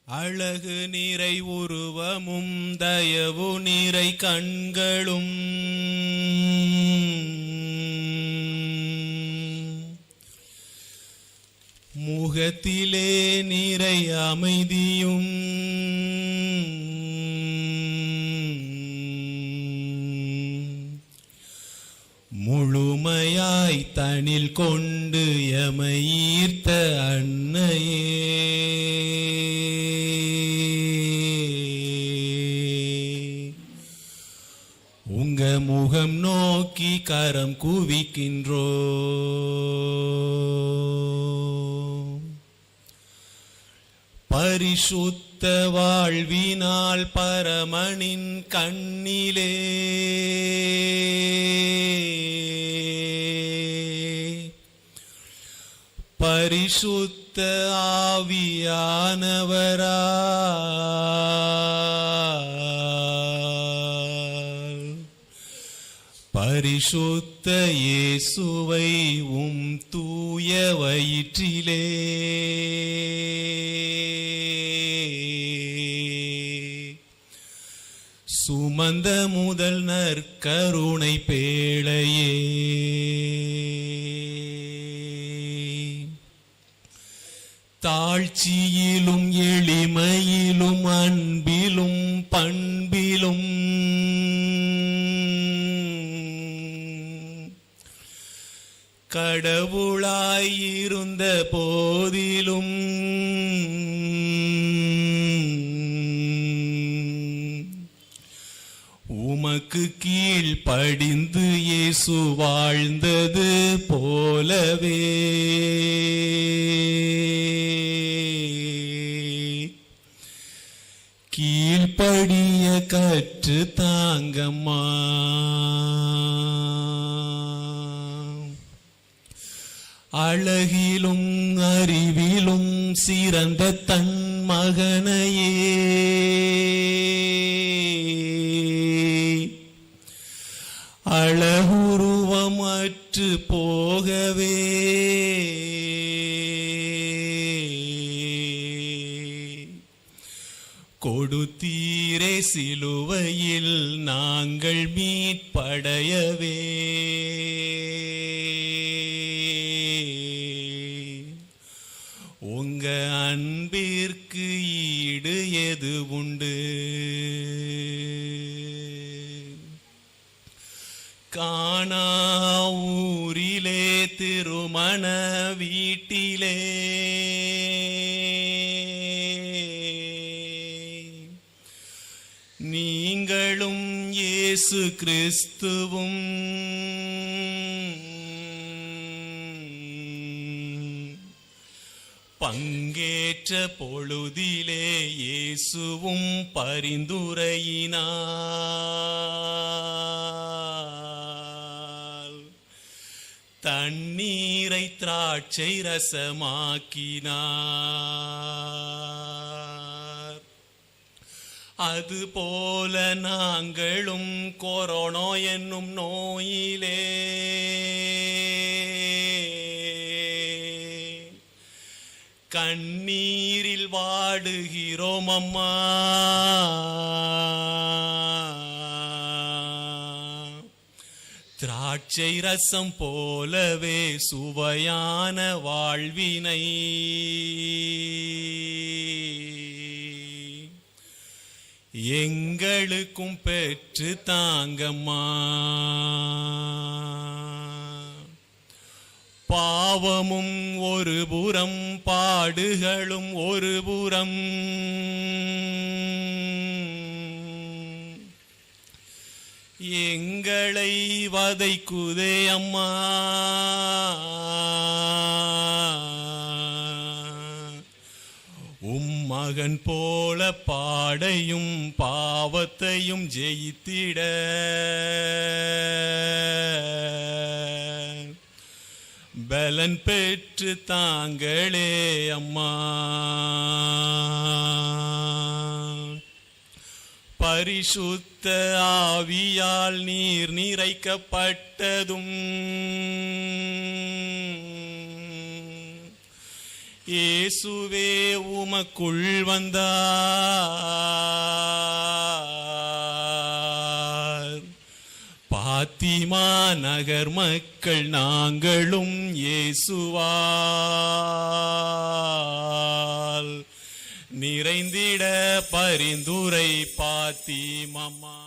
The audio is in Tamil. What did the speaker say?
அழகு நிறை உருவமும் தயவு நிறை கண்களும் முகத்திலே நிறை அமைதியும் முழுமையாய் தனில் கொண்டு எமையீர்த்த அன்னையே, உங்க முகம் நோக்கி கரம் குவிக்கின்றோ. பரிசுத்த வாழ்வினால் பரமனின் கண்ணிலே பரிசுத்த ஆவியானவரால் பரிசுத்த இயேசுவை தூய வயிற்றிலே சுமந்த முதல் நற்கருணை பேழையே, தாழ்ச்சியிலும் எளிமையிலும் அன்பிலும் பண்பிலும் கடவுளாயிருந்த போதிலும் உமக்கு கீழ் படிந்து இயேசு வாழ்ந்தது போலவே கீழ்ப்படிய கற்று தாங்கம்மா. அழகிலும் அறிவிலும் சிறந்த தன் மகனையே அழகுருவமற்று போகவே கொடுத்தீரே சிலுவையில் நாங்கள் மீட்படையவே. உங்க அன்பிற்கு ஈடு எது உண்டு? கானா ஊரிலே திருமண வீட்டிலே நீங்களும் இயேசு கிறிஸ்துவும் பங்கேற்ற பொழுதிலே இயேசுவும் பரிந்துரையினார், தண்ணீரை திராட்சை ரசமாக்கினார். அதுபோல நாங்களும் கொரோனா என்னும் நோயிலே கண்ணீரில் வாடுகிறோம் அம்மா. திராட்சை ரசம் போலவே சுவையான வாழ்வினை எங்களுக்கும் பெற்று தாங்கம்மா. பாவமும் ஒரு புறம் பாடுகளும் ஒரு புறம் எங்களை வதைக்குதே அம்மா. மகன் போல பாடையும் பாவத்தையும் ஜெயித்திட பலன் பெற்று தாங்களே அம்மா. பரிசுத்த ஆவியால் நீர் நிறைக்கப்பட்டதும் இயேசுவே உமக்குள் வந்தார். பாத்திமா நகர் மக்கள் நாங்களும் இயேசுவால் நிறைந்திட பரிந்துரை பாத்திமம்மா.